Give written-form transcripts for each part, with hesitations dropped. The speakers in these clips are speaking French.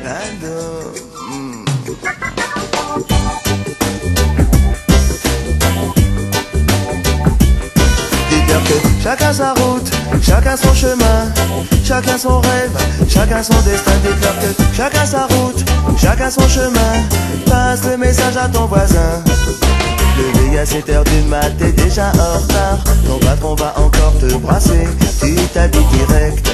Ado. Dites-leur que chacun sa route, chacun son chemin, chacun son rêve, chacun son destin. Dites-leur que chacun sa route, chacun son chemin. Passe le message à ton voisin. Levé à 7h du mat, t'es déjà en retard. Ton patron va encore te brasser. Tu t'habilles direct,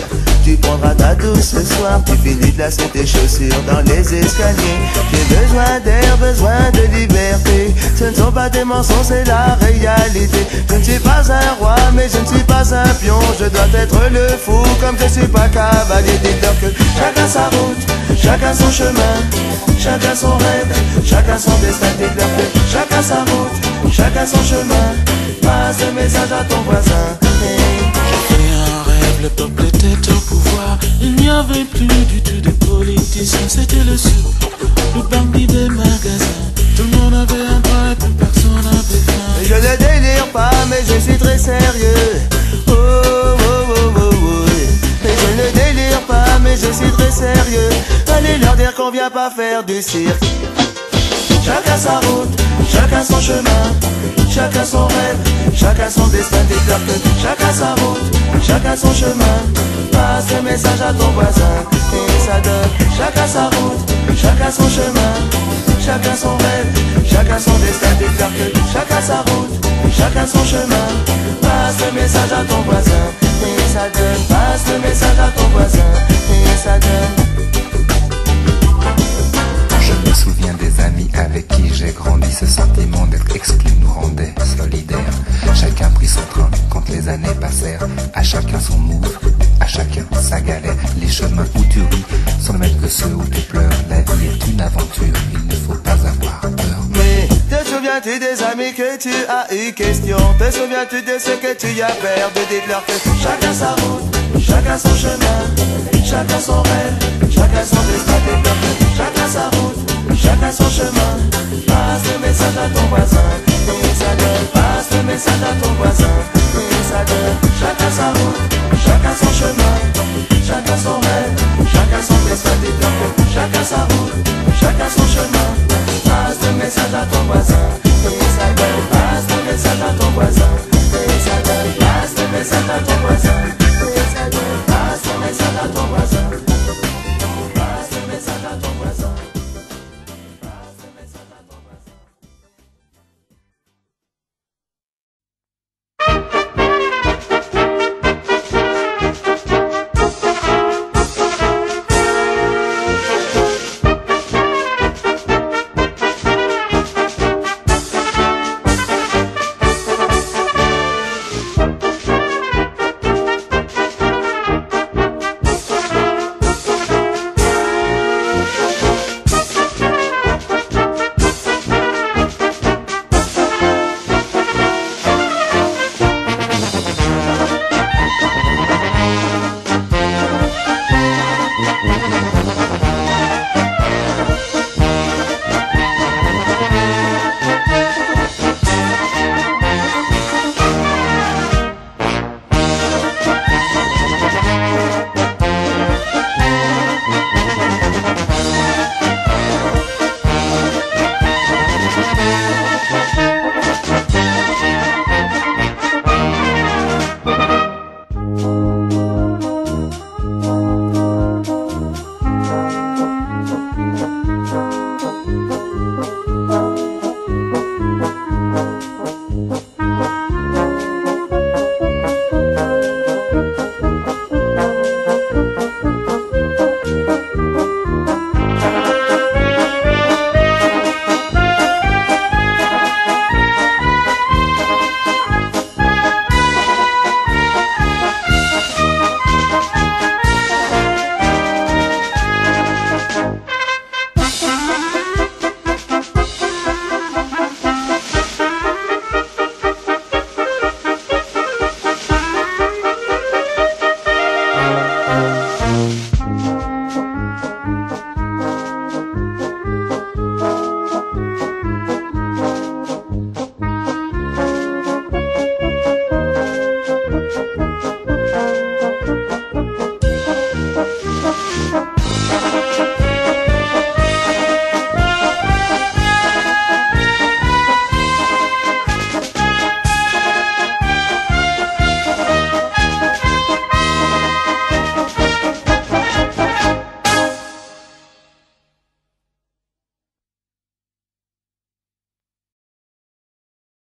tu prendras ta douce ce soir. Tu finis de lasser tes chaussures dans les escaliers. J'ai besoin d'air, besoin de liberté. Ce ne sont pas des mensonges, c'est la réalité. Je ne suis pas un roi, mais je ne suis pas un pion. Je dois être le fou, comme je suis pas cavalier. Dites-leur que chacun sa route, chacun son chemin, chacun son rêve, chacun son destin. Dites-leur que chacun sa route, chacun son chemin. Passe le message à ton voisin. Hey. J'ai fait un rêve, le peuple était au pouvoir. Il n'y avait plus du tout de politiciens. C'était le sou, le bandit des magasins. Tout le monde avait un droit et plus personne n'avait faim. Je ne délire pas, mais je suis très sérieux. Oh, oh, oh, oh, oh. Et je ne délire pas, mais je suis très sérieux. Allez leur dire qu'on vient pas faire du cirque. Chacun sa route, chacun son chemin, chacun son rêve, chacun son destin. Dites-leur que chacun sa route, chacun son chemin. Passe le message à ton voisin et ça donne. Chacun sa route, chacun son chemin, chacun son rêve, chacun son destin. Dites-leur que chacun sa route, chacun son chemin. Passe le message à ton voisin et ça donne. Passe le message à ton voisin et ça donne. Je me souviens des amis avec qui j'ai grandi. Ce sentiment d'être exclu nous rendait solidaires. Chacun prit son train quand les années passèrent. À chacun son move, à chacun sa galère. Les chemins où tu ris sont les mêmes que ceux où tu pleures. La vie est une aventure, il ne faut pas avoir peur. Mais te souviens-tu des amis que tu as eu question? Te souviens-tu de ce que tu as perdu? Dites-leur que chacun sa route, chacun son chemin, chacun son rêve, chacun son destin. Dites-leur que chacun sa route, chacun son chemin. Passe le message à ton voisin et ça donne. Passe le message à ton voisin et ça donne. Chacun sa route, chacun son chemin, chacun son rêve, chacun son destin. Dites-leur que chacun sa route, chacun son chemin. Passe le message à ton voisin et ça donne. Passe le message à ton voisin.